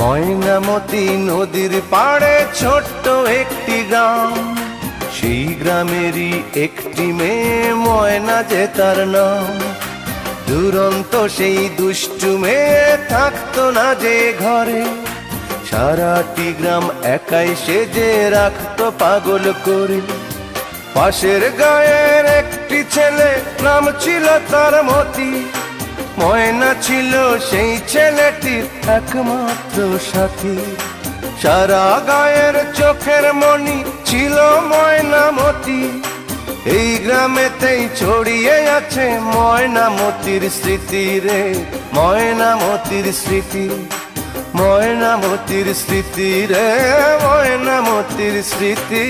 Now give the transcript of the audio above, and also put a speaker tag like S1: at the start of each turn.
S1: ময়নামতি নদীর পাড়ে ছোট্ট একটি গ্রাম, সেই গ্রামেরই একটি মেয়ে ময়না যে তার নাম। দুরন্ত সেই দুষ্টু মেয়ে থাকতো না যে ঘরে, সারাটি গ্রাম একাই সেজে রাখতো পাগল করে। পাশের গায়ের একটি ছেলে, নাম ছিল তার মতি। ময়না ছিল সেই ছেলেটির একমাত্র সাথী। সারা গায়ের চোখের মনি ছিল ময়নামতি। এই গ্রামেতেই ছড়িয়ে আছে ময়নামতির স্মৃতি রে, ময়নামতির স্মৃতি, ময়নামতির স্মৃতি রে, ময়নামতির স্মৃতি।